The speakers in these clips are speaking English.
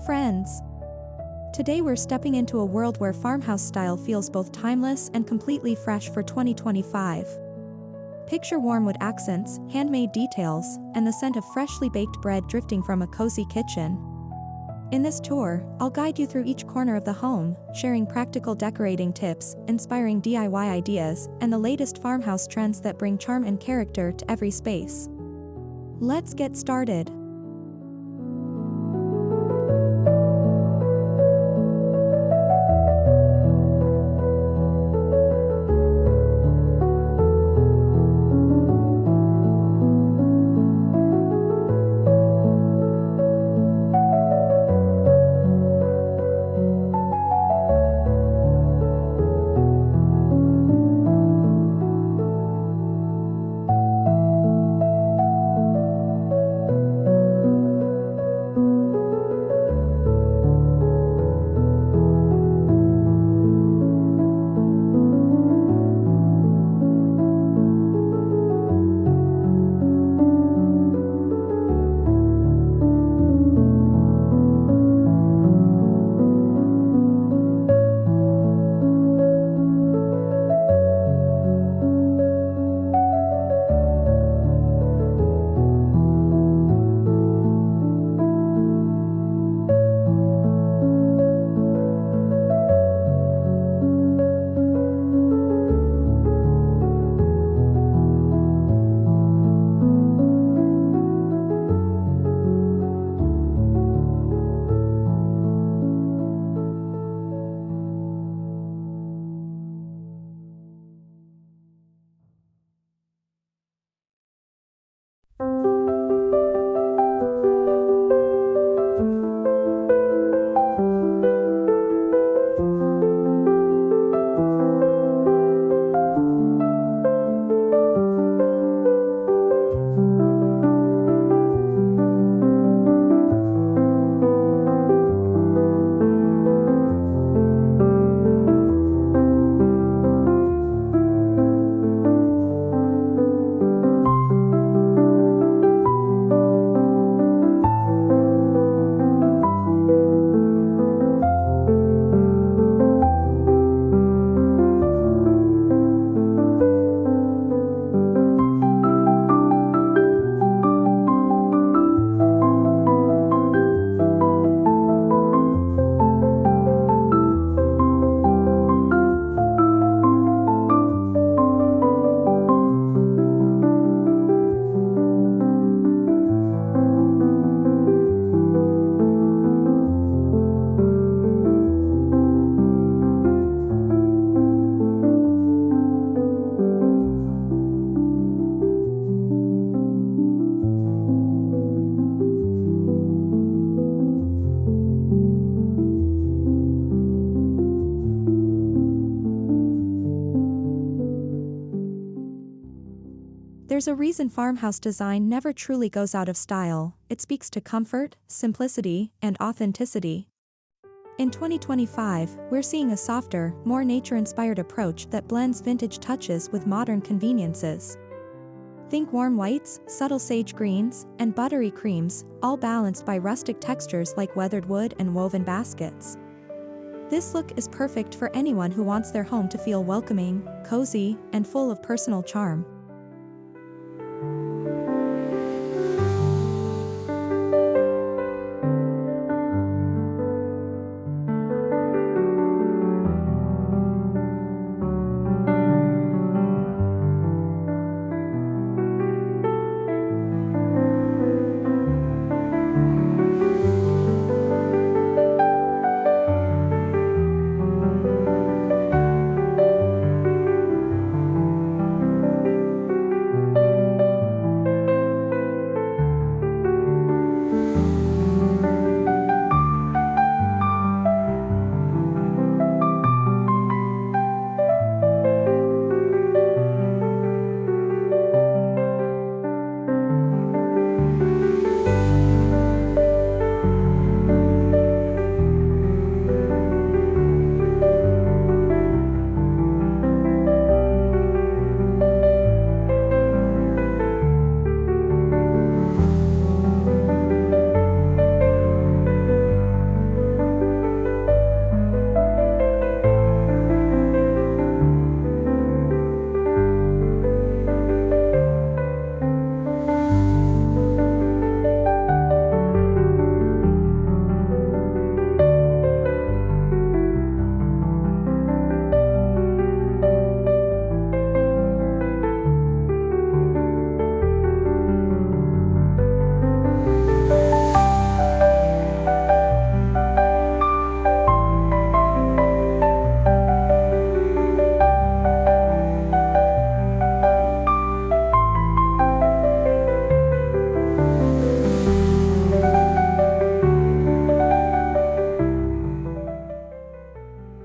Friends, today we're stepping into a world where farmhouse style feels both timeless and completely fresh for 2025. Picture warm wood accents, handmade details, and the scent of freshly baked bread drifting from a cozy kitchen. In this tour, I'll guide you through each corner of the home, sharing practical decorating tips, inspiring DIY ideas, and the latest farmhouse trends that bring charm and character to every space. Let's get started. There's a reason farmhouse design never truly goes out of style. It speaks to comfort, simplicity, and authenticity. In 2025, we're seeing a softer, more nature-inspired approach that blends vintage touches with modern conveniences. Think warm whites, subtle sage greens, and buttery creams, all balanced by rustic textures like weathered wood and woven baskets. This look is perfect for anyone who wants their home to feel welcoming, cozy, and full of personal charm.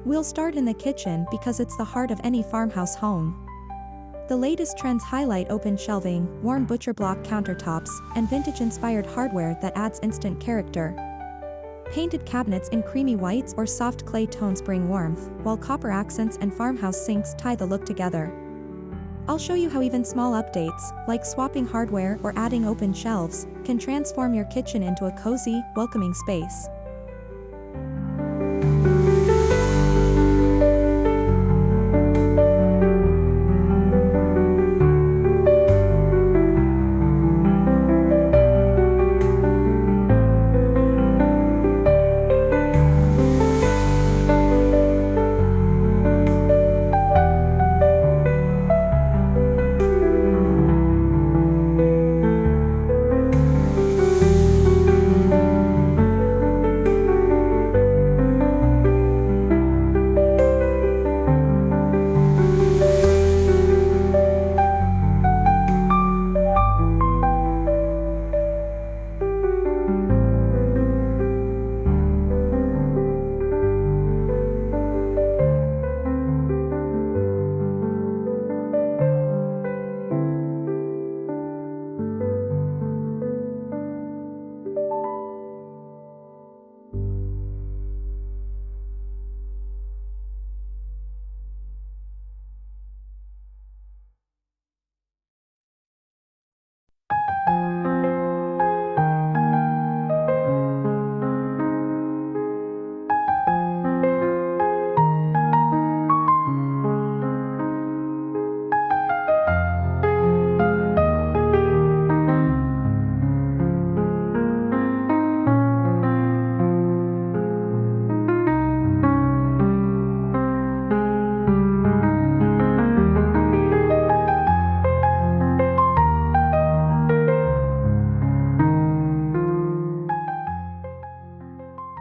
We'll start in the kitchen because it's the heart of any farmhouse home. The latest trends highlight open shelving, warm butcher block countertops, and vintage-inspired hardware that adds instant character. Painted cabinets in creamy whites or soft clay tones bring warmth, while copper accents and farmhouse sinks tie the look together. I'll show you how even small updates, like swapping hardware or adding open shelves, can transform your kitchen into a cozy, welcoming space.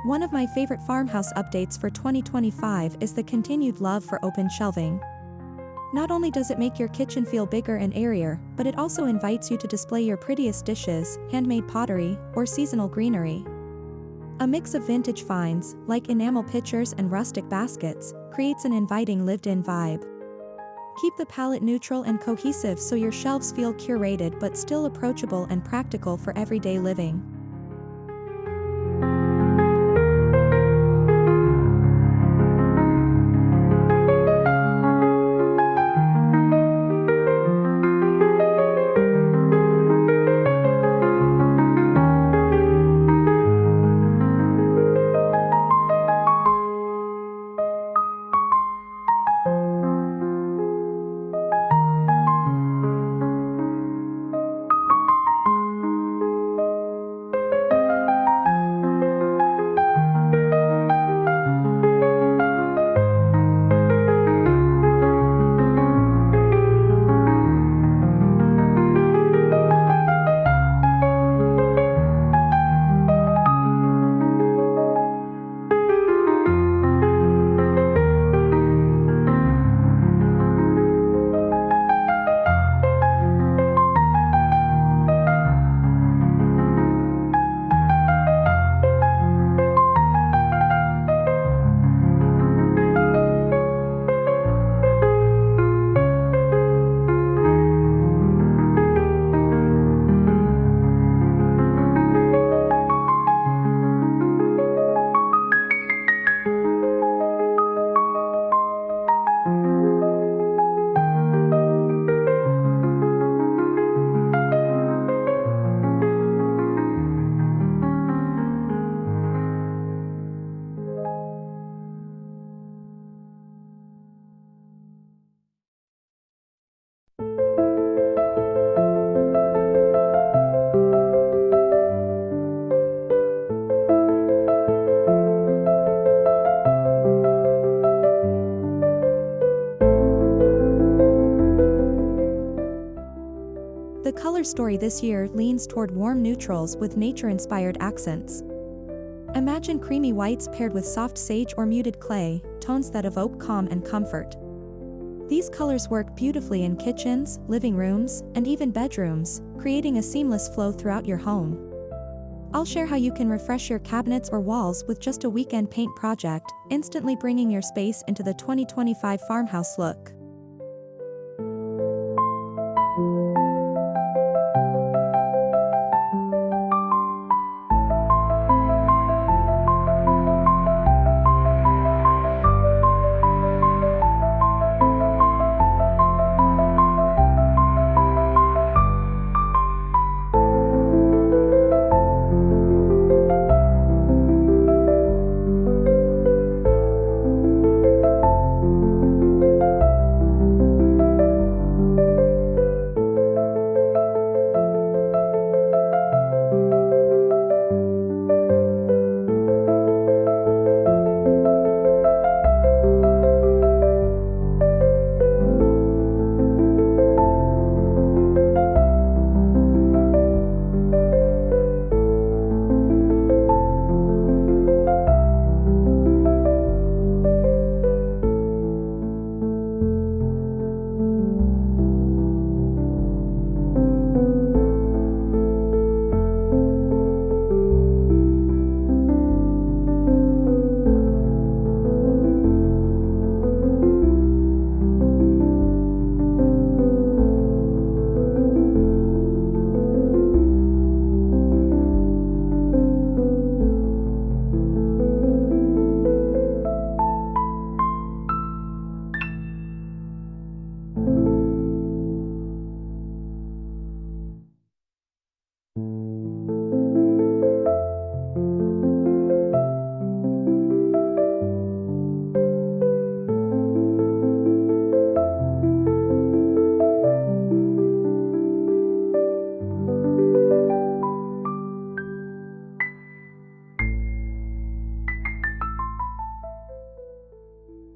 One of my favorite farmhouse updates for 2025 is the continued love for open shelving. Not only does it make your kitchen feel bigger and airier, but it also invites you to display your prettiest dishes, handmade pottery, or seasonal greenery. A mix of vintage finds, like enamel pitchers and rustic baskets, creates an inviting lived-in vibe. Keep the palette neutral and cohesive so your shelves feel curated but still approachable and practical for everyday living. The color story this year leans toward warm neutrals with nature-inspired accents. Imagine creamy whites paired with soft sage or muted clay, tones that evoke calm and comfort. These colors work beautifully in kitchens, living rooms, and even bedrooms, creating a seamless flow throughout your home. I'll share how you can refresh your cabinets or walls with just a weekend paint project, instantly bringing your space into the 2025 farmhouse look.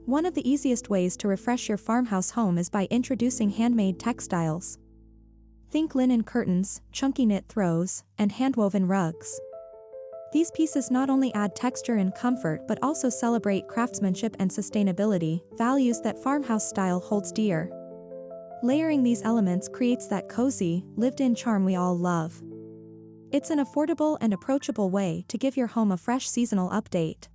One of the easiest ways to refresh your farmhouse home is by introducing handmade textiles. Think linen curtains, chunky knit throws, and handwoven rugs. These pieces not only add texture and comfort but also celebrate craftsmanship and sustainability, values that farmhouse style holds dear. Layering these elements creates that cozy, lived-in charm we all love. It's an affordable and approachable way to give your home a fresh seasonal update.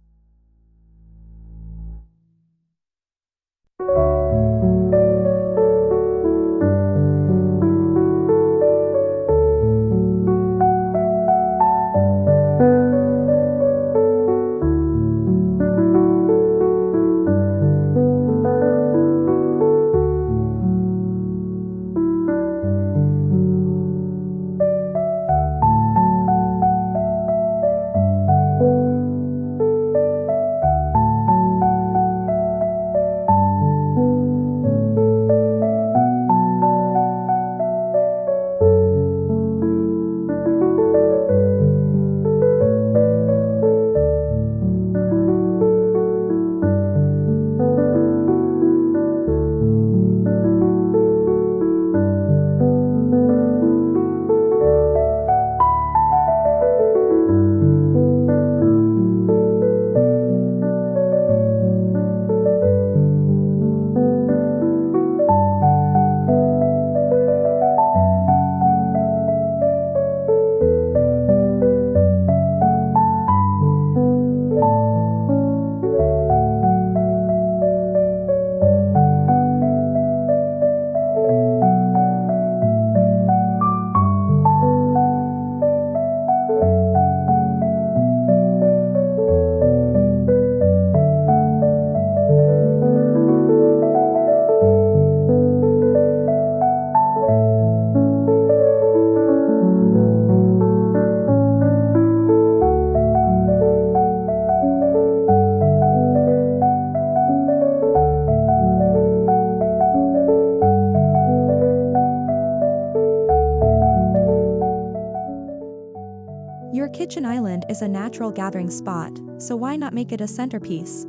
Your kitchen island is a natural gathering spot, so why not make it a centerpiece?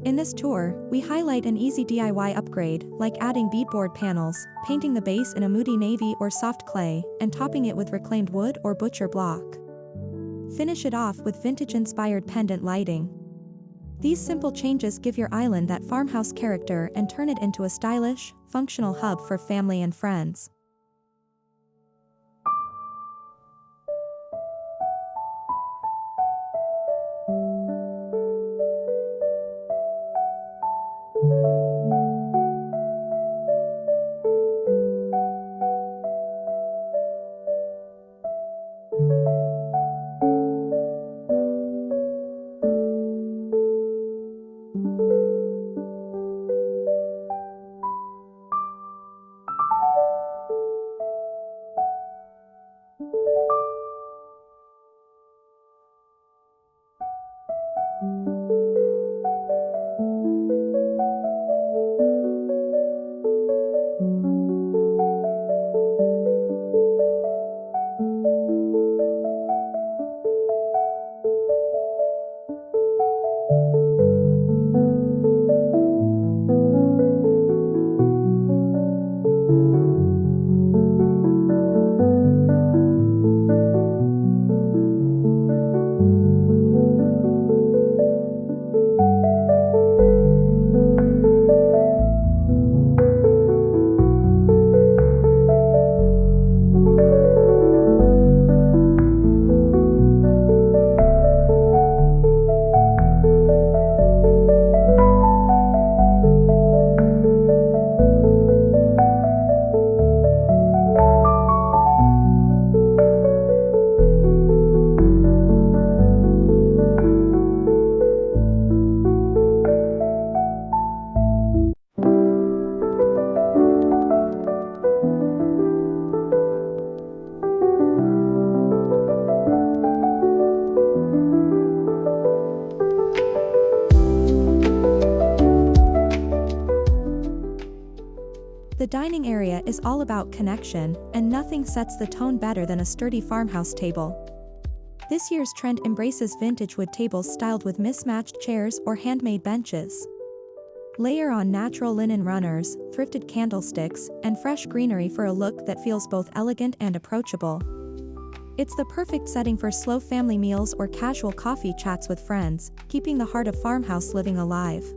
In this tour, we highlight an easy DIY upgrade, like adding beadboard panels, painting the base in a moody navy or soft clay, and topping it with reclaimed wood or butcher block. Finish it off with vintage-inspired pendant lighting. These simple changes give your island that farmhouse character and turn it into a stylish, functional hub for family and friends. The dining area is all about connection, and nothing sets the tone better than a sturdy farmhouse table. This year's trend embraces vintage wood tables styled with mismatched chairs or handmade benches. Layer on natural linen runners, thrifted candlesticks, and fresh greenery for a look that feels both elegant and approachable. It's the perfect setting for slow family meals or casual coffee chats with friends, keeping the heart of farmhouse living alive.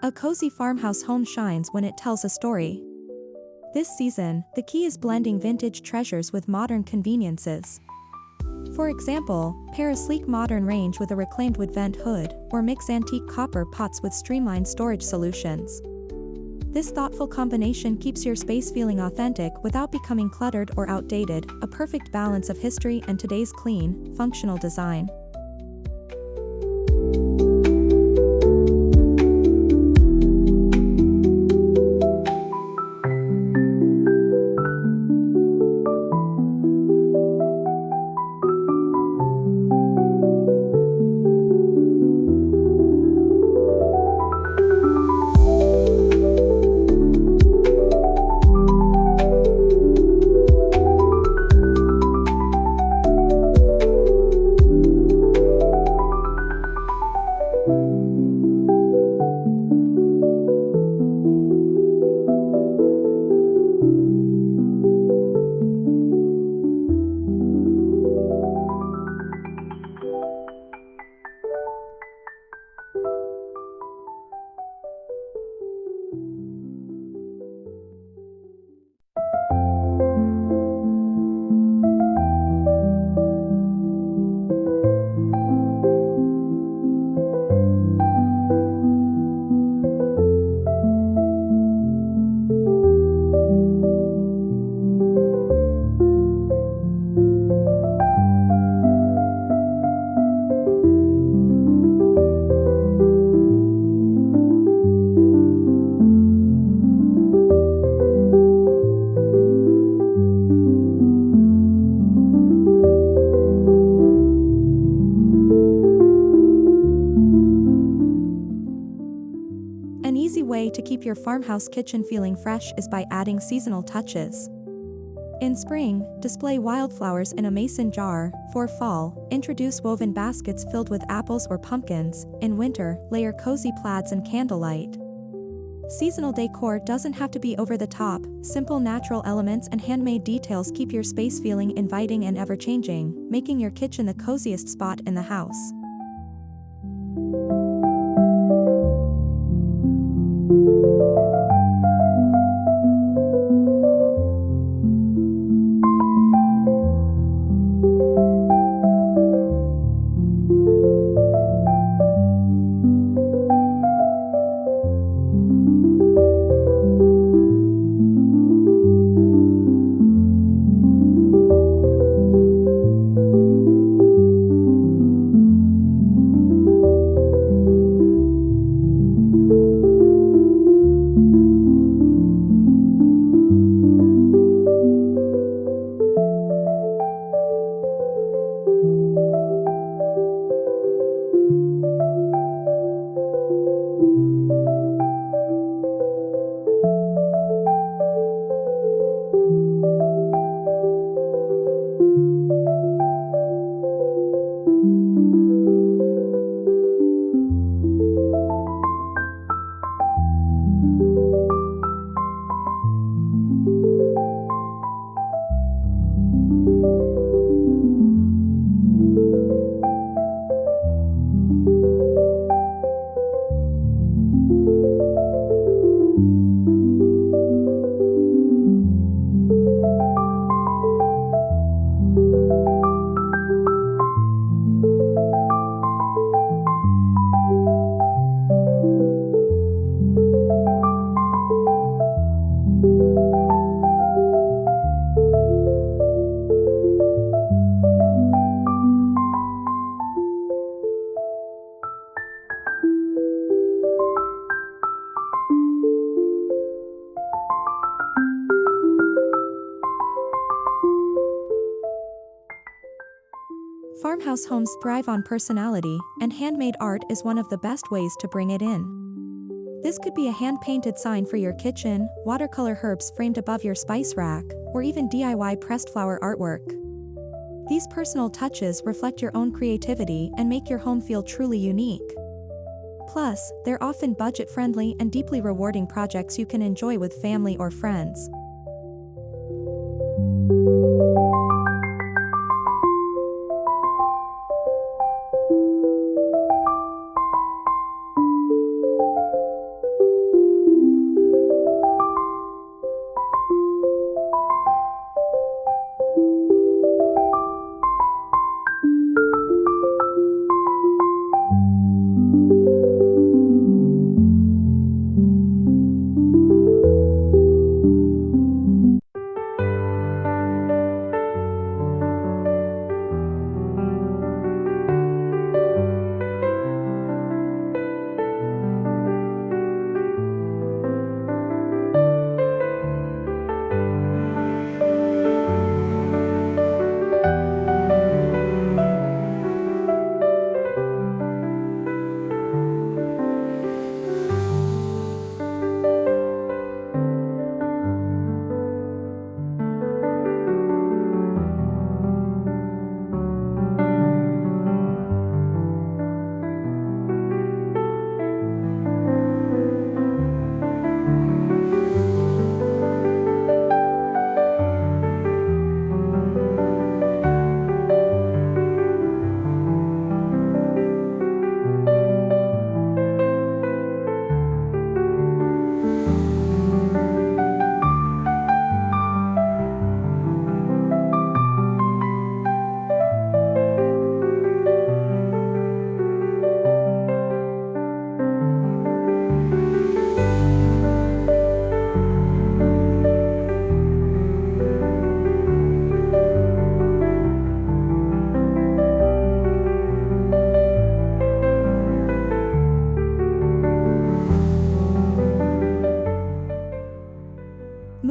A cozy farmhouse home shines when it tells a story. This season, the key is blending vintage treasures with modern conveniences. For example, pair a sleek modern range with a reclaimed wood vent hood, or mix antique copper pots with streamlined storage solutions. This thoughtful combination keeps your space feeling authentic without becoming cluttered or outdated, a perfect balance of history and today's clean, functional design. keep your farmhouse kitchen feeling fresh is by adding seasonal touches. In spring, display wildflowers in a mason jar. For fall, introduce woven baskets filled with apples or pumpkins. In winter, layer cozy plaids and candlelight. Seasonal decor doesn't have to be over the top. Simple natural elements and handmade details keep your space feeling inviting and ever-changing, making your kitchen the coziest spot in the house. Farmhouse homes thrive on personality, and handmade art is one of the best ways to bring it in. This could be a hand-painted sign for your kitchen, watercolor herbs framed above your spice rack, or even DIY pressed flower artwork. These personal touches reflect your own creativity and make your home feel truly unique. Plus, they're often budget-friendly and deeply rewarding projects you can enjoy with family or friends.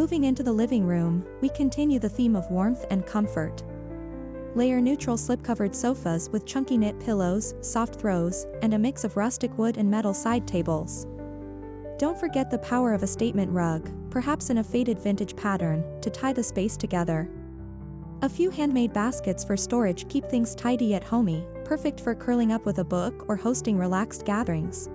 Moving into the living room, we continue the theme of warmth and comfort. Layer neutral slip-covered sofas with chunky knit pillows, soft throws, and a mix of rustic wood and metal side tables. Don't forget the power of a statement rug, perhaps in a faded vintage pattern, to tie the space together. A few handmade baskets for storage keep things tidy yet homey, perfect for curling up with a book or hosting relaxed gatherings.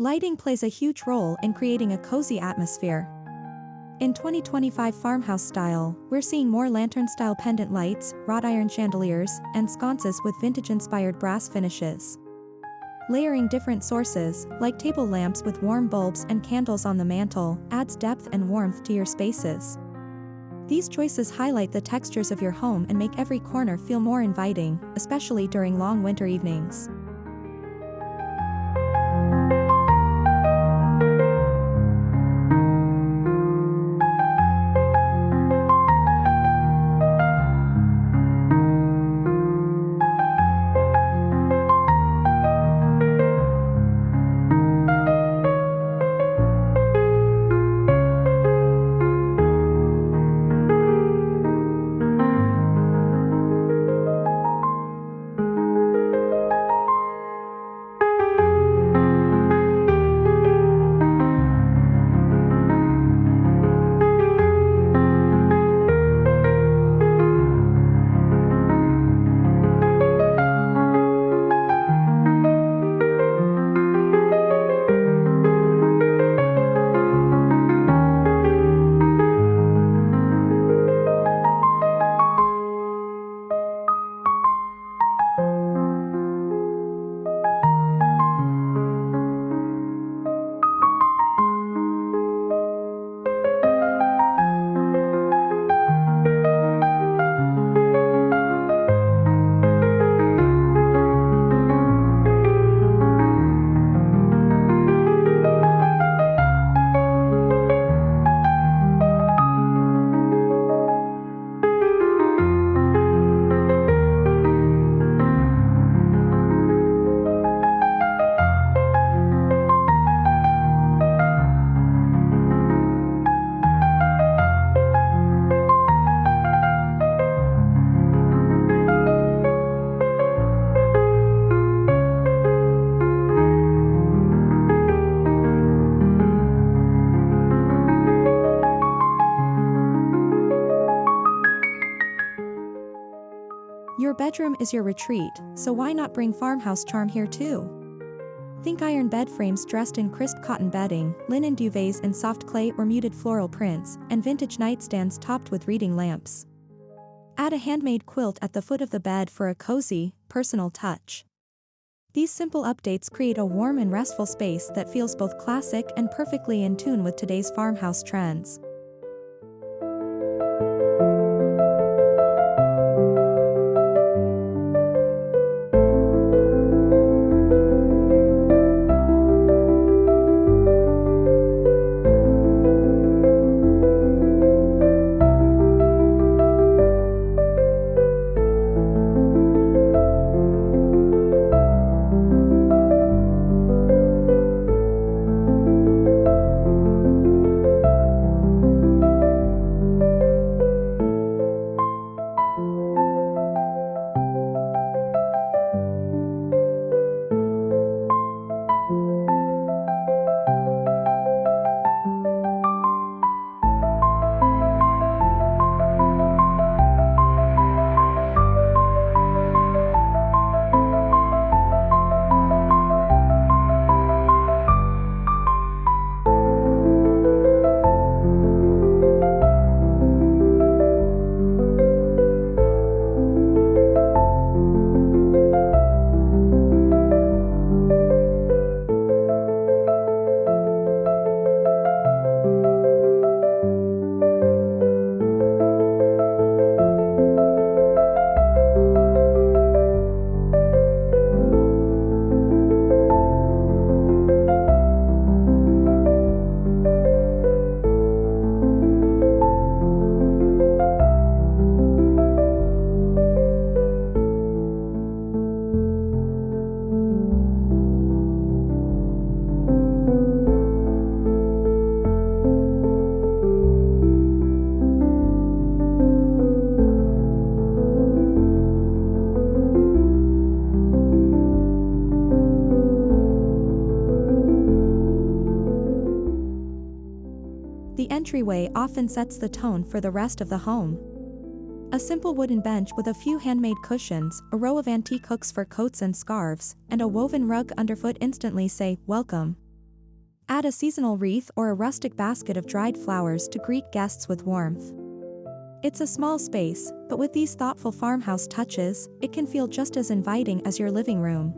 Lighting plays a huge role in creating a cozy atmosphere. In 2025 farmhouse style, we're seeing more lantern-style pendant lights, wrought iron chandeliers, and sconces with vintage-inspired brass finishes. Layering different sources, like table lamps with warm bulbs and candles on the mantle, adds depth and warmth to your spaces. These choices highlight the textures of your home and make every corner feel more inviting, especially during long winter evenings. Your bedroom is your retreat, so why not bring farmhouse charm here too? Think iron bed frames dressed in crisp cotton bedding, linen duvets in soft clay or muted floral prints, and vintage nightstands topped with reading lamps. Add a handmade quilt at the foot of the bed for a cozy, personal touch. These simple updates create a warm and restful space that feels both classic and perfectly in tune with today's farmhouse trends. The entryway often sets the tone for the rest of the home. A simple wooden bench with a few handmade cushions, a row of antique hooks for coats and scarves, and a woven rug underfoot instantly say, "Welcome." Add a seasonal wreath or a rustic basket of dried flowers to greet guests with warmth. It's a small space, but with these thoughtful farmhouse touches, it can feel just as inviting as your living room.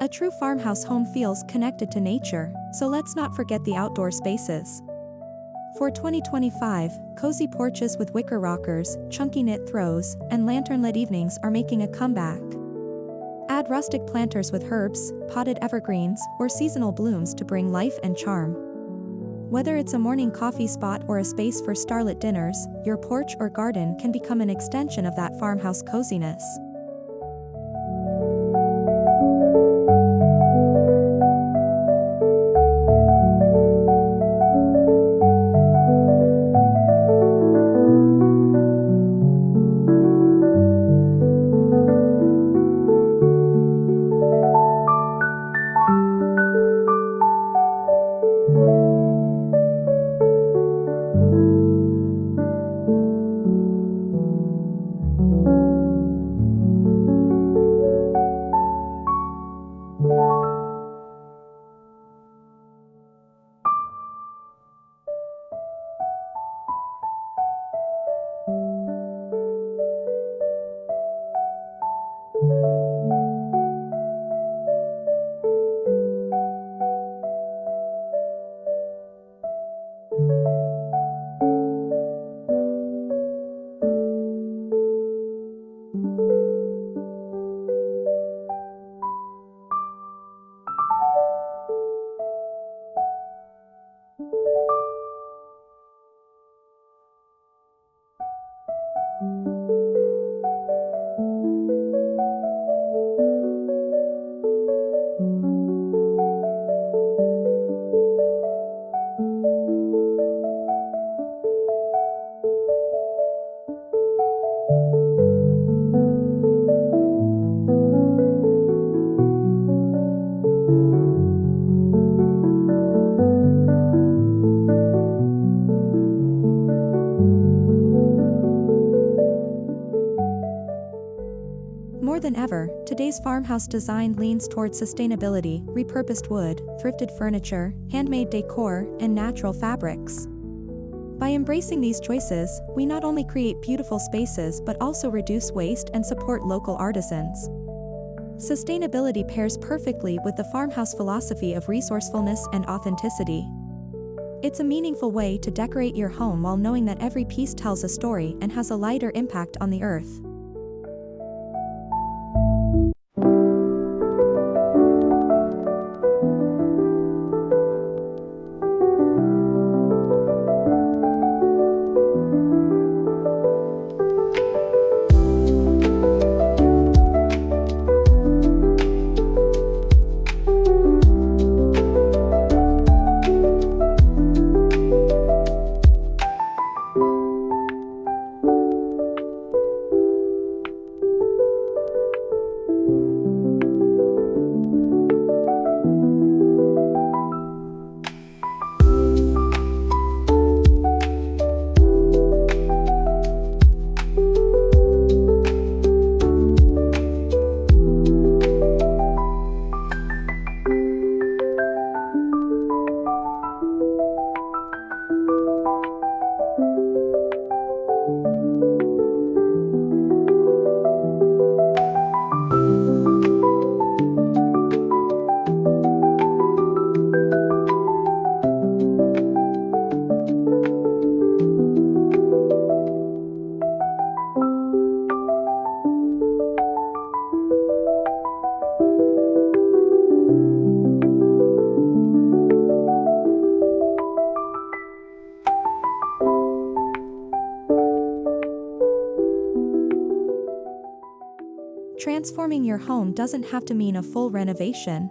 A true farmhouse home feels connected to nature, so let's not forget the outdoor spaces. For 2025, cozy porches with wicker rockers, chunky knit throws, and lantern-lit evenings are making a comeback. Add rustic planters with herbs, potted evergreens, or seasonal blooms to bring life and charm. Whether it's a morning coffee spot or a space for starlit dinners, your porch or garden can become an extension of that farmhouse coziness. More than ever, today's farmhouse design leans towards sustainability, repurposed wood, thrifted furniture, handmade decor, and natural fabrics. By embracing these choices, we not only create beautiful spaces but also reduce waste and support local artisans. Sustainability pairs perfectly with the farmhouse philosophy of resourcefulness and authenticity. It's a meaningful way to decorate your home while knowing that every piece tells a story and has a lighter impact on the earth. Transforming your home doesn't have to mean a full renovation.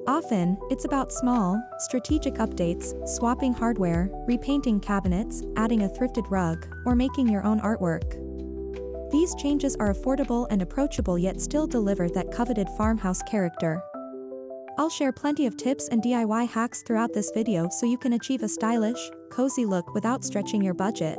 Often, it's about small, strategic updates, swapping hardware, repainting cabinets, adding a thrifted rug, or making your own artwork. These changes are affordable and approachable yet still deliver that coveted farmhouse character. I'll share plenty of tips and DIY hacks throughout this video so you can achieve a stylish, cozy look without stretching your budget.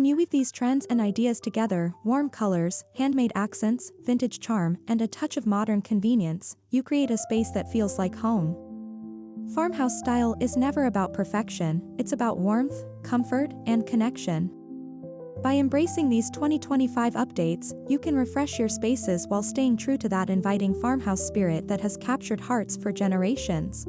When you weave these trends and ideas together, warm colors, handmade accents, vintage charm, and a touch of modern convenience, you create a space that feels like home. Farmhouse style is never about perfection, it's about warmth, comfort, and connection. By embracing these 2025 updates, you can refresh your spaces while staying true to that inviting farmhouse spirit that has captured hearts for generations.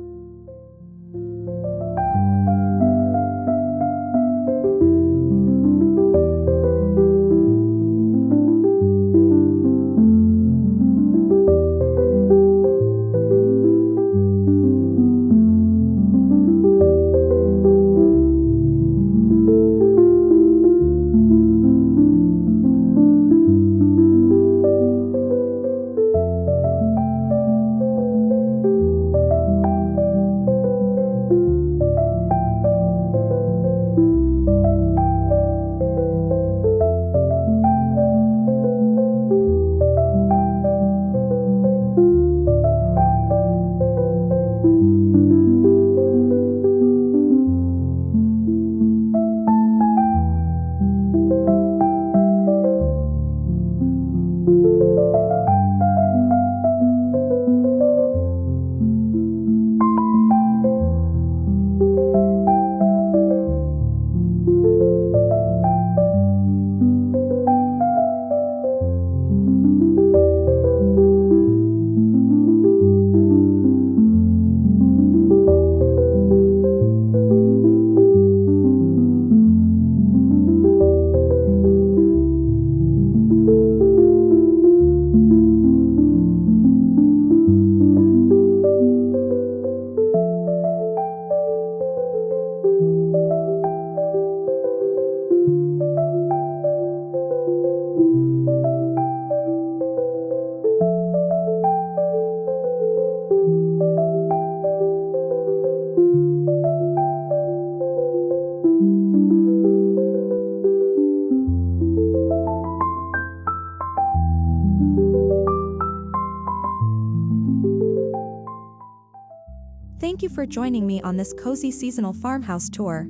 Thank you for joining me on this cozy seasonal farmhouse tour.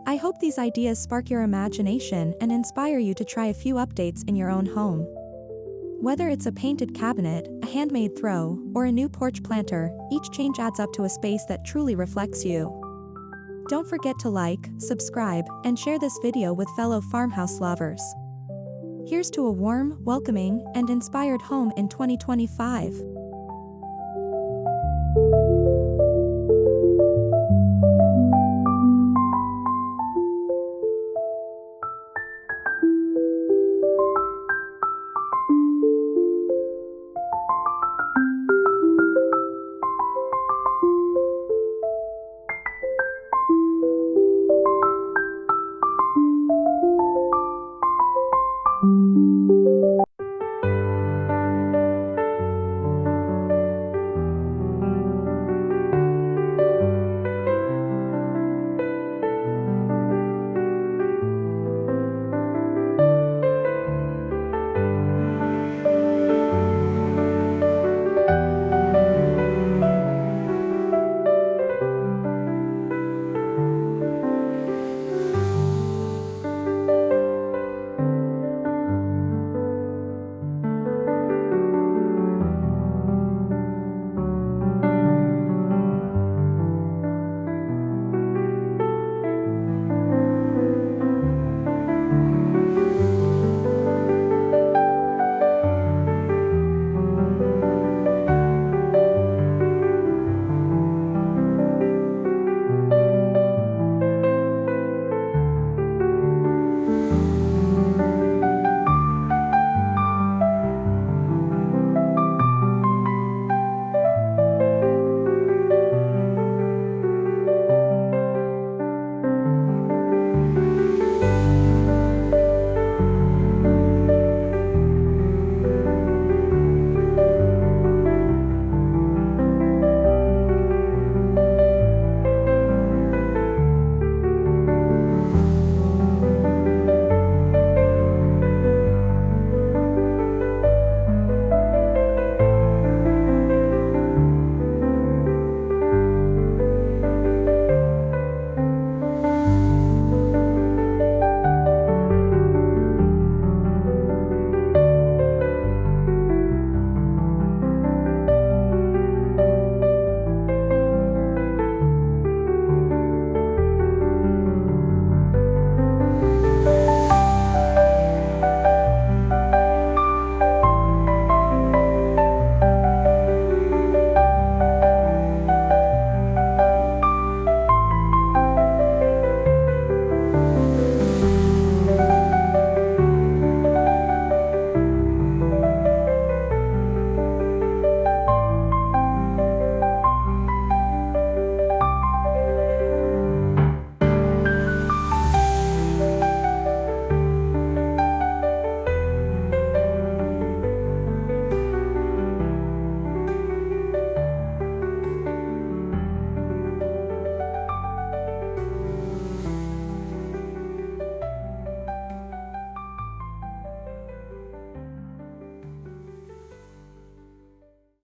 I hope these ideas spark your imagination and inspire you to try a few updates in your own home. Whether it's a painted cabinet, a handmade throw, or a new porch planter, each change adds up to a space that truly reflects you. Don't forget to like, subscribe, and share this video with fellow farmhouse lovers. Here's to a warm, welcoming, and inspired home in 2025.